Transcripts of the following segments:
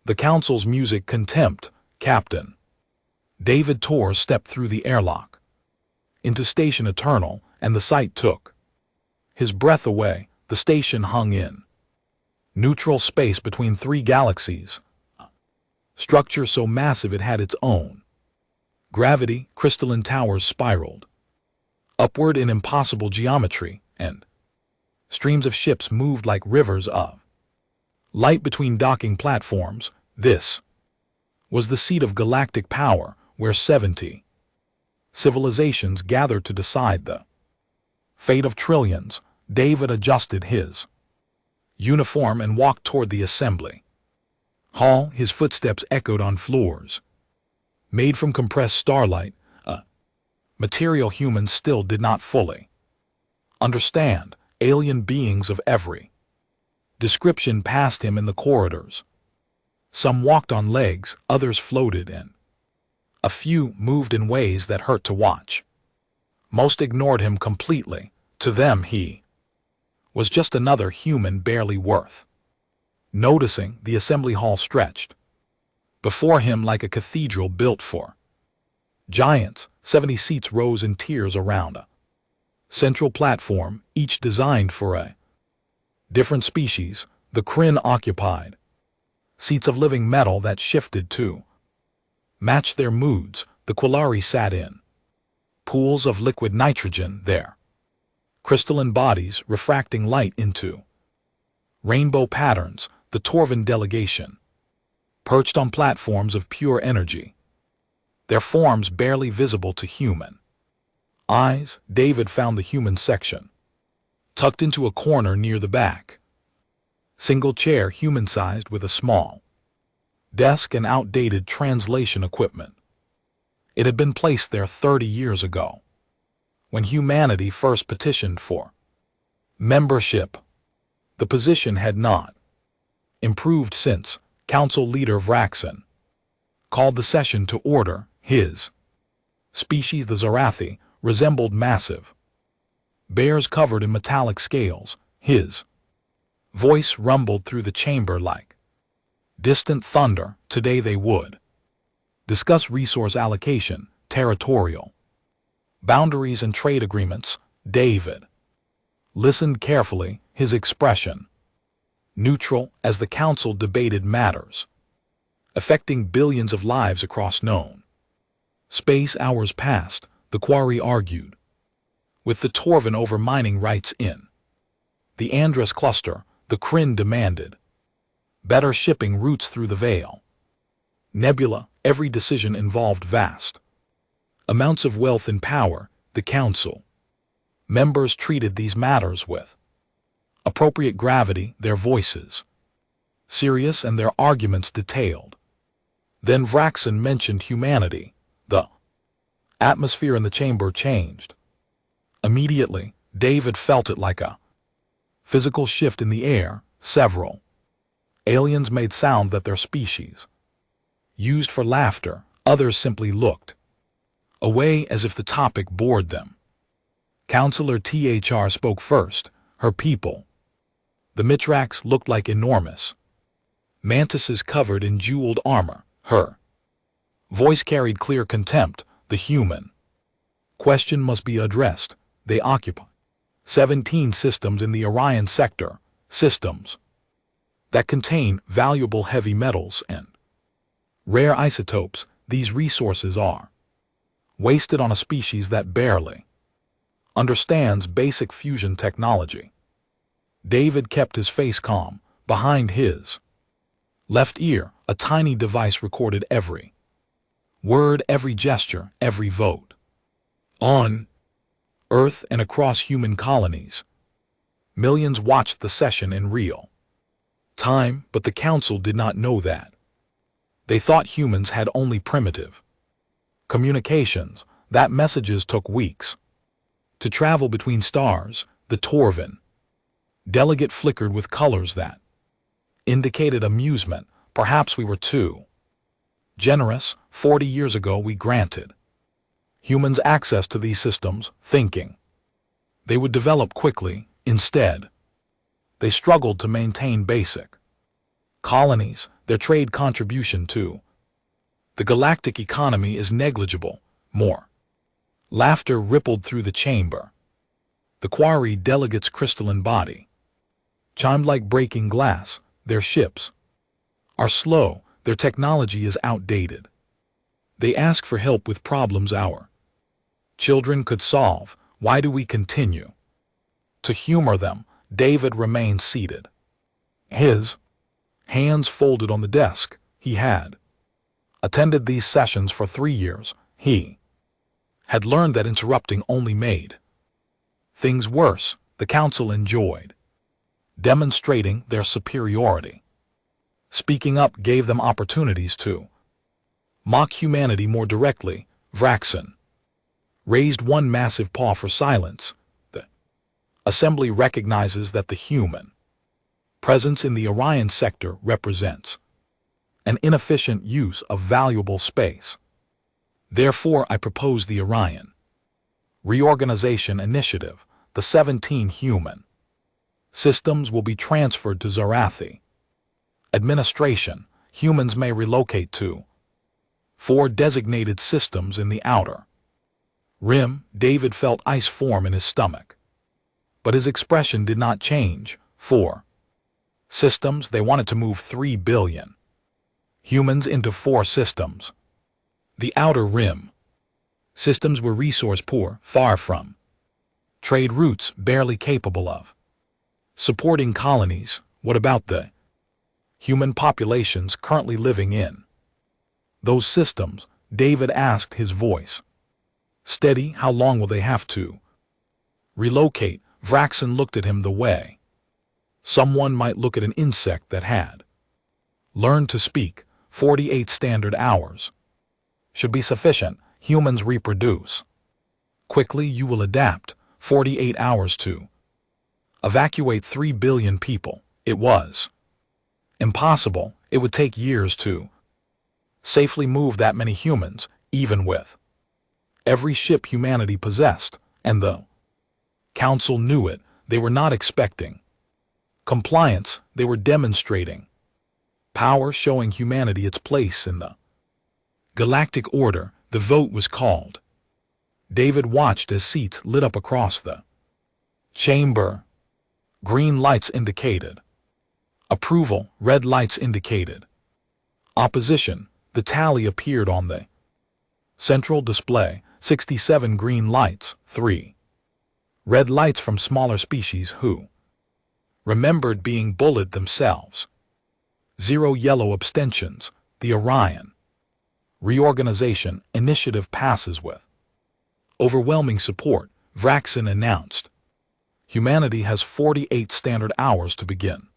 The council's music contempt, Captain. David Torres stepped through the airlock into Station Eternal, and the sight took his breath away. The station hung in neutral space between three galaxies. Structure so massive it had its own gravity. Crystalline towers spiraled upward in impossible geometry, and streams of ships moved like rivers of light between docking platforms. This was the seat of galactic power, where 70 civilizations gathered to decide the fate of trillions. David adjusted his uniform and walked toward the assembly hall. His footsteps echoed on floors made from compressed starlight, a material humans still did not fully understand. Alien beings of every description passed him in the corridors. Some walked on legs, others floated in. A few moved in ways that hurt to watch. Most ignored him completely. To them he was just another human, barely worth noticing. The assembly hall stretched before him like a cathedral built for giants. 70 seats rose in tiers around a central platform, each designed for a different species. The Kryn occupied seats of living metal that shifted to match their moods. The Quillari sat in pools of liquid nitrogen, their crystalline bodies refracting light into rainbow patterns. The Torvan delegation perched on platforms of pure energy, their forms barely visible to human eyes. David found the human section tucked into a corner near the back. Single chair, human-sized, with a small desk and outdated translation equipment. It had been placed there 30 years ago, when humanity first petitioned for membership. The position had not improved since. Council leader Vraxen called the session to order. His species, the Zarathi, resembled massive bears covered in metallic scales. His voice rumbled through the chamber like distant thunder. Today they would discuss resource allocation, territorial boundaries, and trade agreements. David listened carefully, his expression neutral as the council debated matters affecting billions of lives across known space. Hours passed. The Quarry argued with the Torvan over mining rights in the Andros cluster. The Kryn demanded better shipping routes through the Veil Nebula. Every decision involved vast amounts of wealth and power. The council members treated these matters with appropriate gravity, their voices serious and their arguments detailed. Then Vraxen mentioned humanity. The atmosphere in the chamber changed. Immediately, David felt it like a physical shift in the air. Several aliens made sound that their species used for laughter. Others simply looked away as if the topic bored them. Counselor THR spoke first. Her people, the Mitrax, looked like enormous mantises covered in jeweled armor. Her voice carried clear contempt. The human question must be addressed. They occupy 17 systems in the Orion sector, systems that contain valuable heavy metals and rare isotopes. These resources are wasted on a species that barely understands basic fusion technology. David kept his face calm. Behind his left ear, a tiny device recorded every word, every gesture, every vote. On Earth and across human colonies, millions watched the session in real time, but the council did not know that. They thought humans had only primitive communications, that messages took weeks to travel between stars. The Torvan delegate flickered with colors that indicated amusement. Perhaps we were too generous. 40 years ago we granted humans access to these systems, thinking they would develop quickly. Instead, they struggled to maintain basic colonies. their trade contribution to the galactic economy is negligible. More laughter rippled through the chamber. The quarry delegates' crystalline body chimed like breaking glass. Their ships are slow, their technology is outdated. They ask for help with problems our children could solve. Why do we continue to humor them? David remained seated, his hands folded on the desk. He had attended these sessions for 3 years. He had learned that interrupting only made things worse. The council enjoyed demonstrating their superiority. Speaking up gave them opportunities to mock humanity more directly. Vraxen raised one massive paw for silence. The assembly recognizes that the human presence in the Orion sector represents an inefficient use of valuable space. Therefore, I propose the Orion Reorganization Initiative. The 17 human systems will be transferred to Zarathi administration. Humans may relocate to 4 designated systems in the outer rim. David felt ice form in his stomach, but his expression did not change. 4 systems. They wanted to move 3 billion humans into 4 systems. The outer rim systems were resource poor, far from trade routes, barely capable of supporting colonies. What about the human populations currently living in those systems? David asked, his voice steady. How long will they have to relocate? Vraxen looked at him the way someone might look at an insect that had learned to speak. 48 standard hours should be sufficient. Humans reproduce quickly. You will adapt. 48 hours to evacuate 3 billion people. It was impossible. It would take years to safely move that many humans, even with every ship humanity possessed. And the council knew it. They were not expecting compliance. They were demonstrating power, showing humanity its place in the galactic order. The vote was called. David watched as seats lit up across the chamber. Green lights indicated approval, red lights indicated opposition. The tally appeared on the central display. 67 green lights, 3 red lights from smaller species who remembered being bullied themselves. 0 yellow abstentions. The Orion Reorganization Initiative passes with overwhelming support. Vraxen announced humanity has 48 standard hours to begin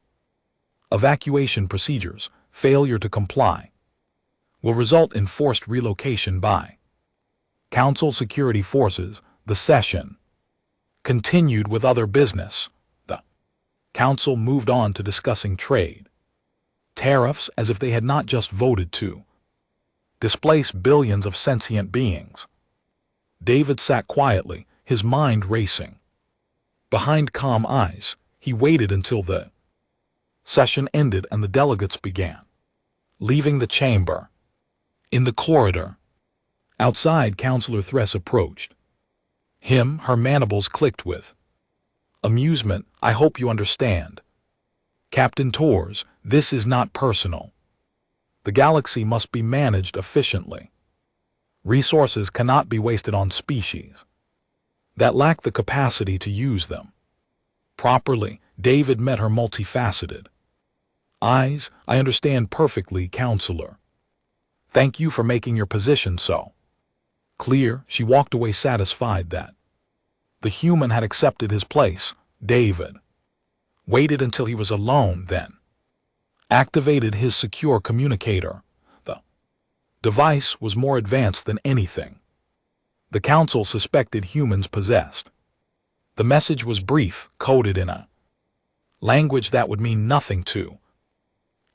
evacuation procedures. Failure to comply will result in forced relocation by Council security forces. The session continued with other business. The Council moved on to discussing trade tariffs, as if they had not just voted to displace billions of sentient beings. David sat quietly, his mind racing. Behind calm eyes, he waited until the session ended and the delegates began leaving the chamber. In the corridor outside, Councillor Thress approached him. Her mandibles clicked with amusement. I hope you understand, Captain Tors, this is not personal. The galaxy must be managed efficiently. Resources cannot be wasted on species that lack the capacity to use them properly. David met her multifaceted eyes. I understand perfectly, Counselor. Thank you for making your position so clear. She walked away satisfied that the human had accepted his place. David waited until he was alone, then activated his secure communicator. The device was more advanced than anything the Council suspected humans possessed. The message was brief, coded in a language that would mean nothing to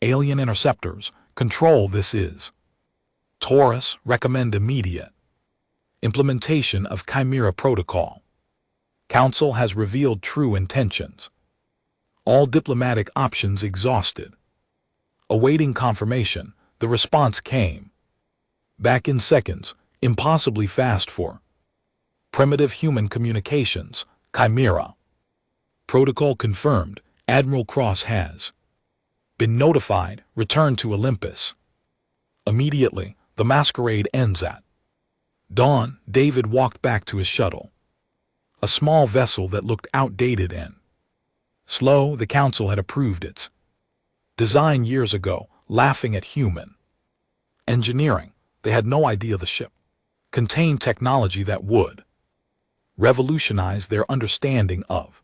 alien interceptors. Control, this is Taurus. Recommend immediate implementation of Chimera Protocol. Council has revealed true intentions. All diplomatic options exhausted. Awaiting confirmation, the response came. Back in seconds, impossibly fast for primitive human communications, Chimera. Protocol confirmed, Admiral Cross has been notified, return to Olympus. Immediately, the masquerade ends at dawn. David walked back to his shuttle. A small vessel that looked outdated and slow. The council had approved its design years ago, laughing at human engineering. They had no idea the ship contained technology that would revolutionize their understanding of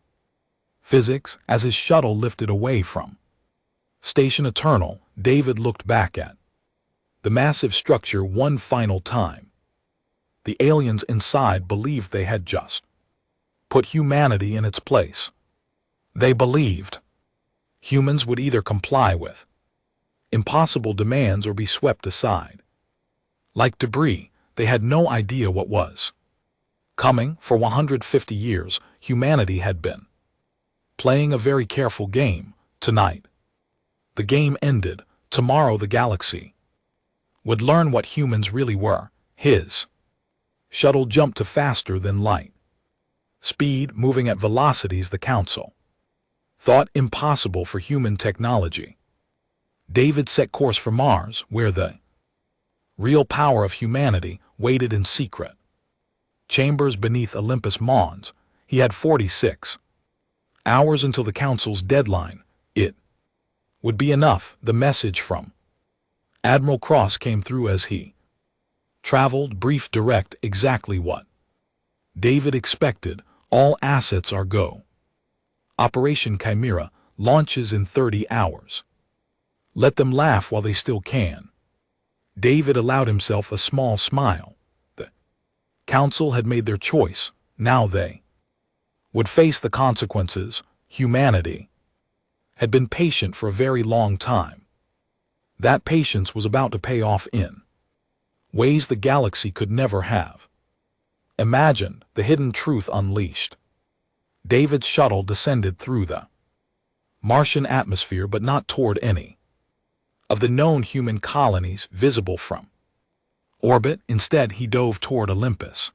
physics. As his shuttle lifted away from Station Eternal, David looked back at the massive structure one final time. The aliens inside believed they had just put humanity in its place. They believed humans would either comply with impossible demands or be swept aside like debris. They had no idea what was coming. For 150 years, humanity had been playing a very careful game. Tonight, the game ended. Tomorrow the galaxy would learn what humans really were. His shuttle jumped to faster than light speed, moving at velocities the council thought impossible for human technology. David set course for Mars, where the real power of humanity waited in secret chambers beneath Olympus Mons. He had 46 hours until the council's deadline. It would be enough. The message from Admiral Cross came through as he traveled, brief, direct, exactly what David expected. All assets are go. Operation Chimera launches in 30 hours. Let them laugh while they still can. David allowed himself a small smile. The council had made their choice. Now they would face the consequences. Humanity had been patient for a very long time. That patience was about to pay off in ways the galaxy could never have imagined. The hidden truth unleashed. David's shuttle descended through the Martian atmosphere, but not toward any of the known human colonies visible from orbit. Instead, he dove toward Olympus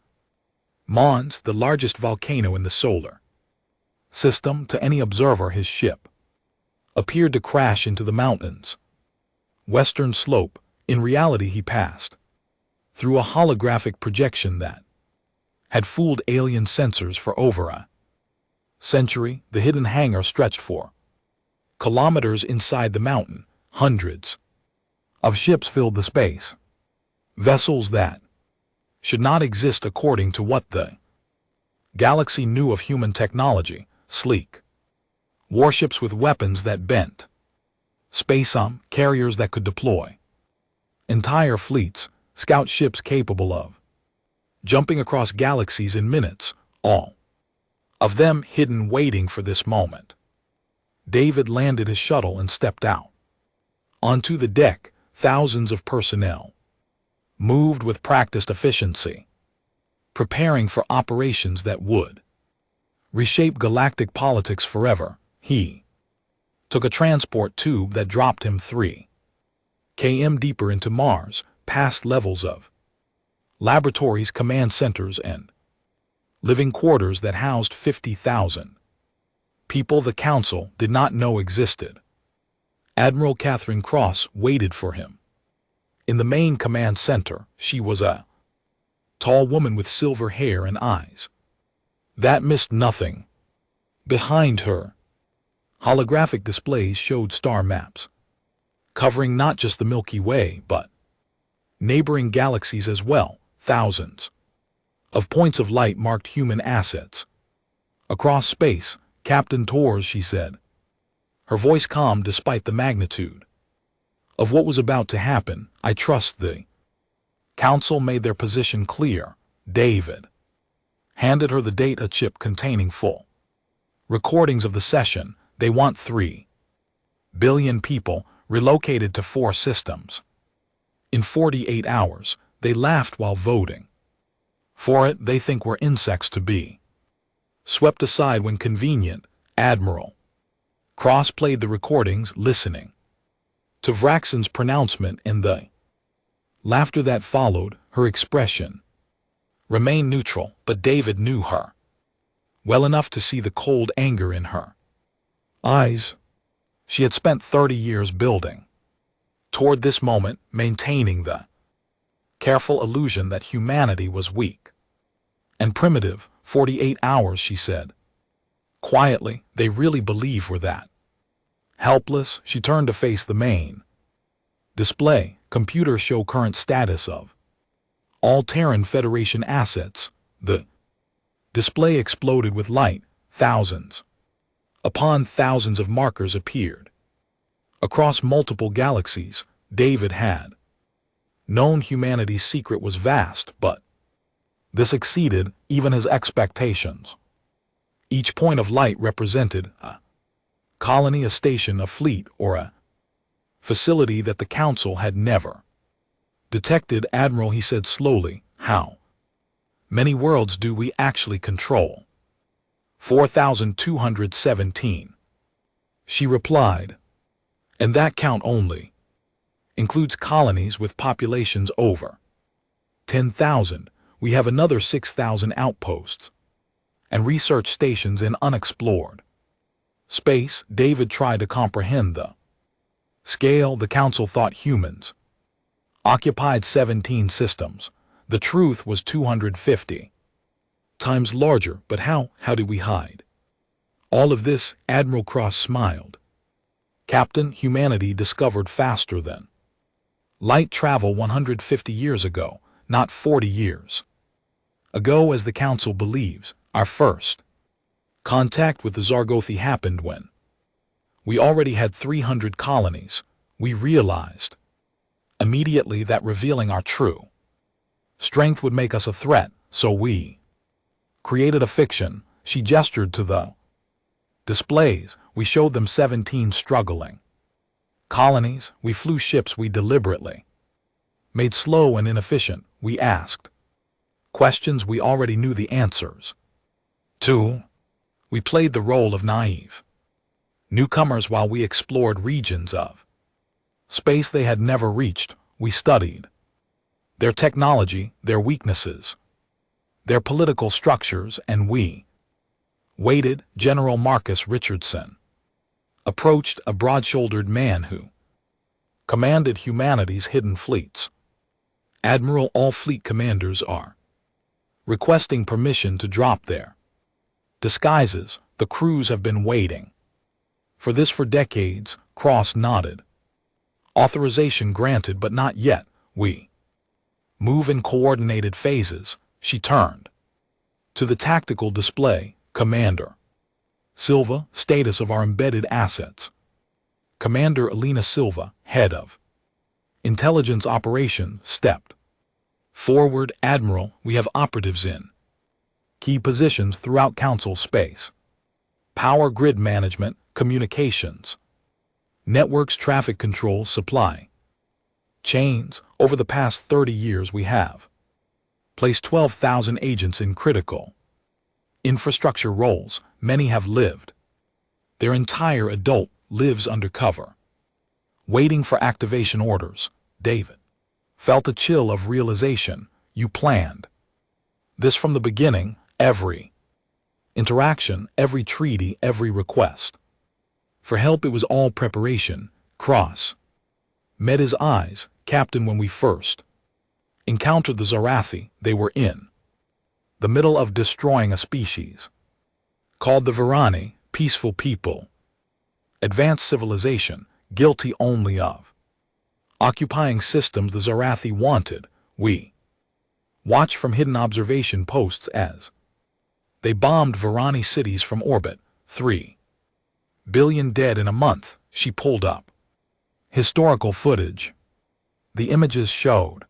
Mons, the largest volcano in the solar system. To any observer, his ship appeared to crash into the mountain's western slope. In reality, he passed through a holographic projection that had fooled alien sensors for over a century. The hidden hangar stretched for kilometers inside the mountain. Hundreds of ships filled the space. Vessels that should not exist according to what the galaxy knew of human technology. Sleek warships with weapons that bent space, carriers that could deploy entire fleets, scout ships capable of jumping across galaxies in minutes, all of them hidden, waiting for this moment. David landed his shuttle and stepped out onto the deck. Thousands of personnel moved with practiced efficiency, preparing for operations that would reshape galactic politics forever. He took a transport tube that dropped him 3 km deeper into Mars, past levels of laboratories, command centers, and living quarters that housed 50,000 people the council did not know existed. Admiral Catherine Cross waited for him in the main command center. She was a tall woman with silver hair and eyes that missed nothing. Behind her, holographic displays showed star maps covering not just the Milky Way but neighboring galaxies as well. Thousands of points of light marked human assets across space. Captain Torres, she said, her voice calm despite the magnitude of what was about to happen. I trust the council made their position clear. David handed her the data chip containing full recordings of the session. They want 3 billion people relocated to 4 systems in 48 hours. They laughed while voting for it. They think we're insects to be swept aside when convenient. Admiral Cross played the recordings, listening To Vraxen's pronouncement and the laughter that followed, her expression remained neutral, but David knew her well enough to see the cold anger in her eyes. She had spent 30 years building toward this moment, maintaining the careful illusion that humanity was weak and primitive. 48 hours, she said quietly, they really believe we're that helpless. She turned to face the main display. Computers show current status of all Terran Federation assets. The display exploded with light. Thousands upon thousands of markers appeared across multiple galaxies. David had known humanity's secret was vast, but this exceeded even his expectations. Each point of light represented a colony, a station, a fleet, or a facility that the Council had never detected. Admiral, he said slowly, how many worlds do we actually control? 4,217. She replied. And that count only includes colonies with populations over 10,000. We have another 6,000 outposts and research stations in unexplored space. David tried to comprehend the scale. The Council thought humans occupied 17 systems. The truth was 250 times larger. But how do we hide all of this? Admiral Cross smiled. Captain, humanity discovered faster than light travel 150 years ago, not 40 years ago as the Council believes. Our first contact with the Zargothi happened when we already had 300 colonies. We realized immediately that revealing our true strength would make us a threat, so we created a fiction. She gestured to the displays. We showed them 17 struggling colonies. We flew ships we deliberately made slow and inefficient. We asked questions we already knew the answers to. We played the role of naive newcomers while we explored regions of space they had never reached. We studied their technology, their weaknesses, their political structures, and we waited. General Marcus Richardson approached, a broad-shouldered man who commanded humanity's hidden fleets. Admiral, all fleet commanders are requesting permission to drop their disguises. The crews have been waiting for this for decades. Cross nodded. Authorization granted, but not yet. We move in coordinated phases. She turned to the tactical display. Commander Silva, status of our embedded assets. Commander Elena Silva, head of intelligence operation, stepped forward. Admiral, we have operatives in key positions throughout Council space. Power grid management, communications, networks, traffic control, supply chains. Over the past 30 years we have placed 12,000 agents in critical infrastructure roles. Many have lived their entire adult lives undercover, waiting for activation orders. David felt a chill of realization. You planned this from the beginning. Every interaction, every treaty, every request for help, it was all preparation. Cross met his eyes. Captain, when we first encountered the Zarathi, they were in the middle of destroying a species called the Virani, peaceful people, advanced civilization, guilty only of occupying systems the Zarathi wanted. We watched from hidden observation posts as they bombed Virani cities from orbit. 3 billion dead in a month. She pulled up historical footage. The images showed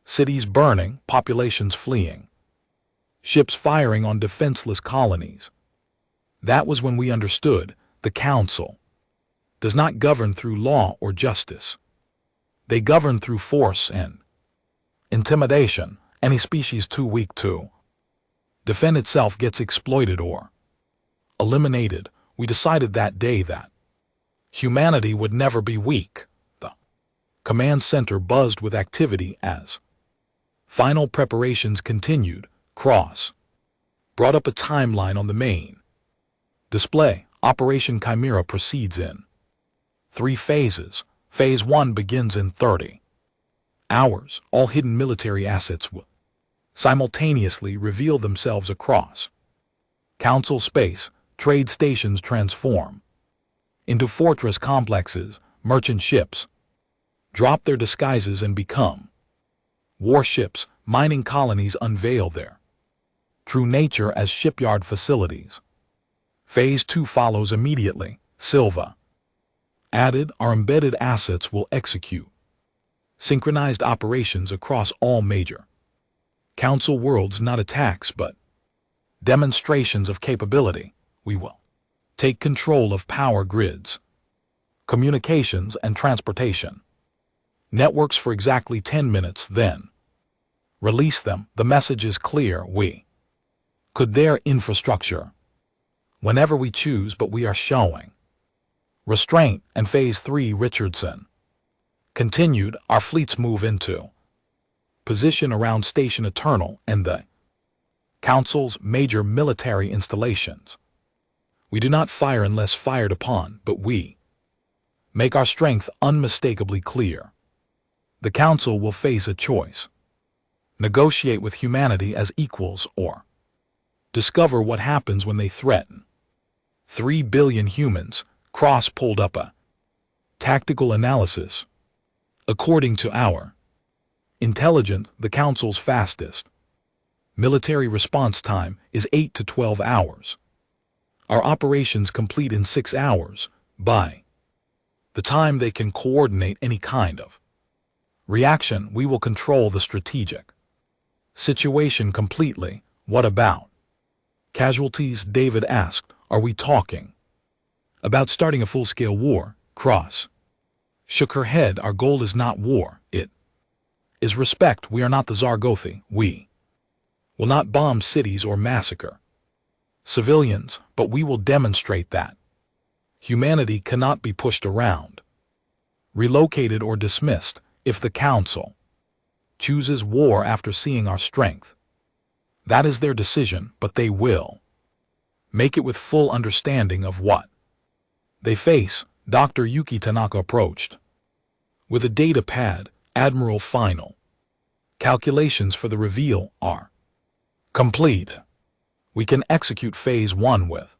cities burning, populations fleeing, ships firing on defenseless colonies. That was when we understood the Council does not govern through law or justice. They govern through force and intimidation. Any species too weak to defend itself gets exploited or eliminated. We decided that day that humanity would never be weak. Command center buzzed with activity as final preparations continued. Cross brought up a timeline on the main display. Operation Chimera proceeds in 3 phases. Phase 1 begins in 30 hours. All hidden military assets will simultaneously reveal themselves across Council space. Trade stations transform into fortress complexes. Merchant ships drop their disguises and become warships. Mining colonies unveil their true nature as shipyard facilities. Phase 2 follows immediately. Silva added, our embedded assets will execute synchronized operations across all major Council worlds, not attacks but demonstrations of capability. We will take control of power grids, communications and transportation networks for exactly 10 minutes, then release them. The message is clear. We could their infrastructure whenever we choose, but we are showing restraint. And Phase 3 Richardson continued, our fleets move into position around Station Eternal and the Council's major military installations. We do not fire unless fired upon, but we make our strength unmistakably clear. The Council will face a choice: negotiate with humanity as equals or discover what happens when they threaten 3 billion humans. Cross pulled up a tactical analysis. According to our intelligence, the Council's fastest military response time is 8 to 12 hours. Our operations complete in 6 hours. By the time they can coordinate any kind of reaction, we will control the strategic situation completely. What about casualties? David asked. Are we talking about starting a full-scale war? Cross shook her head. Our goal is not war, it is respect. We are not the Zargothi. We will not bomb cities or massacre civilians, but we will demonstrate that humanity cannot be pushed around, relocated or dismissed. If the Council chooses war after seeing our strength, that is their decision, but they will make it with full understanding of what they face. Dr. Yuki Tanaka approached with a data pad. Admiral, final calculations for the reveal are complete. We can execute Phase 1 with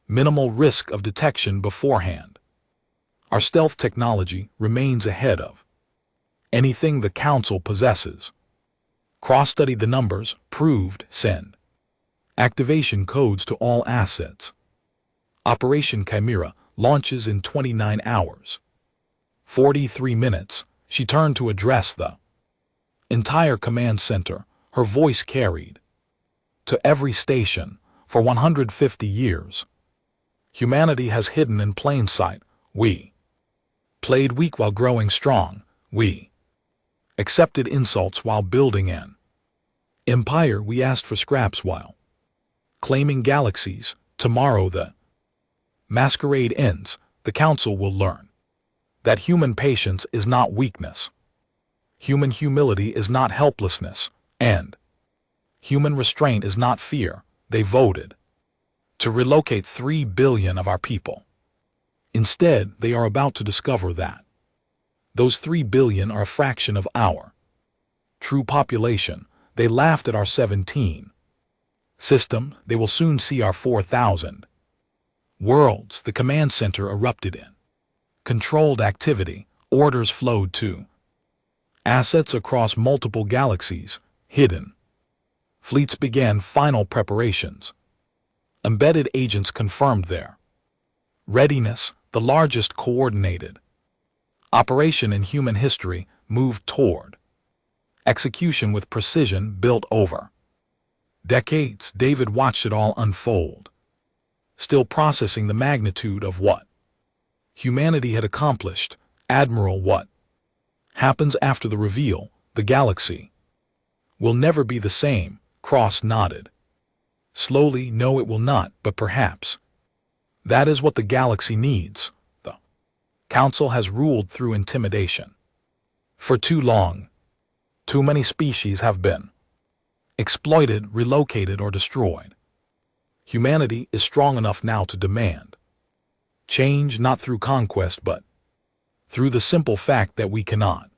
minimal risk of detection beforehand. Our stealth technology remains ahead of anything the Council possesses. Cross-studied the numbers. Proved. Send activation codes to all assets. Operation Chimera launches in 29 hours. 43 minutes. She turned to address the entire command center. Her voice carried to every station. For 150 years, humanity has hidden in plain sight. We played weak while growing strong. We accepted insults while building an empire. We asked for scraps while claiming galaxies. Tomorrow the masquerade ends. The Council will learn that human patience is not weakness, human humility is not helplessness, and human restraint is not fear. They voted to relocate 3 billion of our people. Instead, they are about to discover that those 3 billion are a fraction of our true population. They laughed at our 17 system. They will soon see our 4,000 worlds. The command center erupted in controlled activity. Orders flowed to assets across multiple galaxies. Hidden fleets began final preparations. Embedded agents confirmed their readiness. The largest coordinated operation in human history moved toward execution with precision built over decades. David watched it all unfold, still processing the magnitude of what humanity had accomplished. Admiral, what happens after the reveal? The galaxy will never be the same. Cross nodded slowly. No, it will not, but perhaps that is what the galaxy needs. The Council has ruled through intimidation. For too long, too many species have been exploited, relocated, or destroyed. Humanity is strong enough now to demand change, not through conquest but through the simple fact that we cannot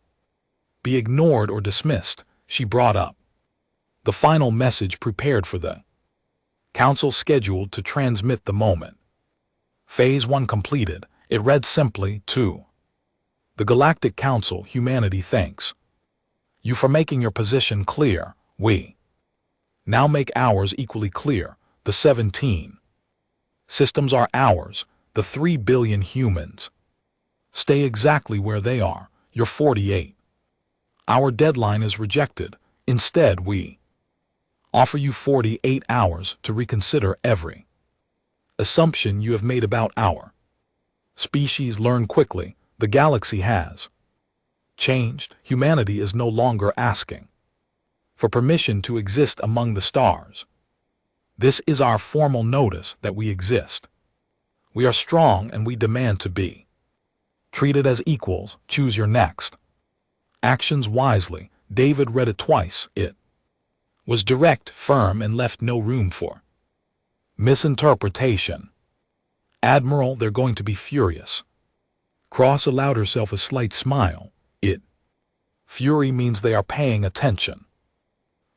be ignored or dismissed. She brought up the final message prepared for the council scheduled to transmit the moment. Phase 1 completed. It read simply, to the Galactic Council, humanity thanks you for making your position clear. We now make ours equally clear. The 17 systems are ours. The 3 billion humans stay exactly where they are. You're 48. Our deadline is rejected. Instead, we offer you 48 hours to reconsider every assumption you have made about our species. Learn quickly. The galaxy has changed. Humanity is no longer asking for permission to exist among the stars. This is our formal notice that we exist. We are strong and we demand to be treated as equals. Choose your next actions wisely. David read it twice. It was direct, firm, and left no room for misinterpretation. Admiral, they're going to be furious. Cross allowed herself a slight smile. Fury means they are paying attention.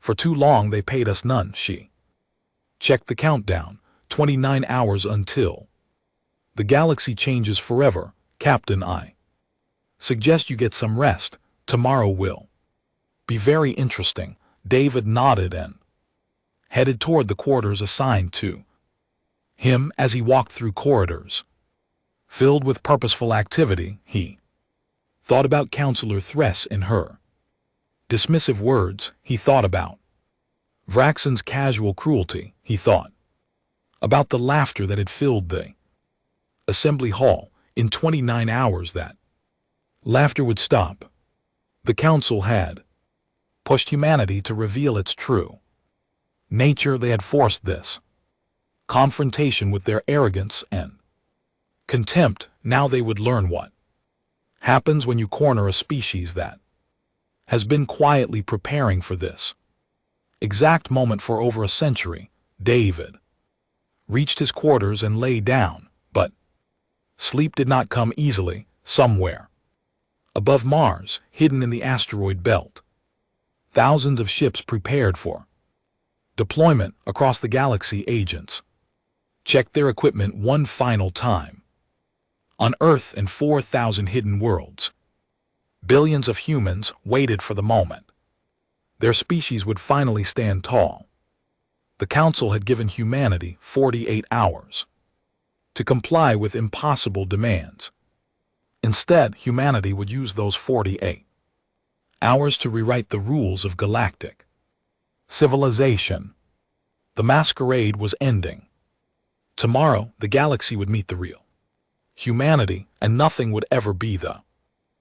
For too long they paid us none. She checked the countdown. 29 hours until the galaxy changes forever. Captain, I suggest you get some rest. Tomorrow will be very interesting. David nodded and headed toward the quarters assigned to him. As he walked through corridors filled with purposeful activity, he thought about Counselor Thress and her dismissive words. He thought about Vraxen's casual cruelty. He thought about the laughter that had filled the assembly hall. In 29 hours that laughter would stop. The council had pushed humanity to reveal its true nature. They had forced this confrontation with their arrogance and contempt. Now they would learn what happens when you corner a species that has been quietly preparing for this exact moment for over a century. David reached his quarters and lay down, but sleep did not come easily. Somewhere above Mars, hidden in the asteroid belt, thousands of ships prepared for deployment across the galaxy. Agents checked their equipment one final time. On Earth and 4,000 hidden worlds, billions of humans waited for the moment their species would finally stand tall. The Council had given humanity 48 hours to comply with impossible demands. Instead, humanity would use those 48 hours to rewrite the rules of galactic civilization. The masquerade was ending. Tomorrow, the galaxy would meet the real humanity, and nothing would ever be the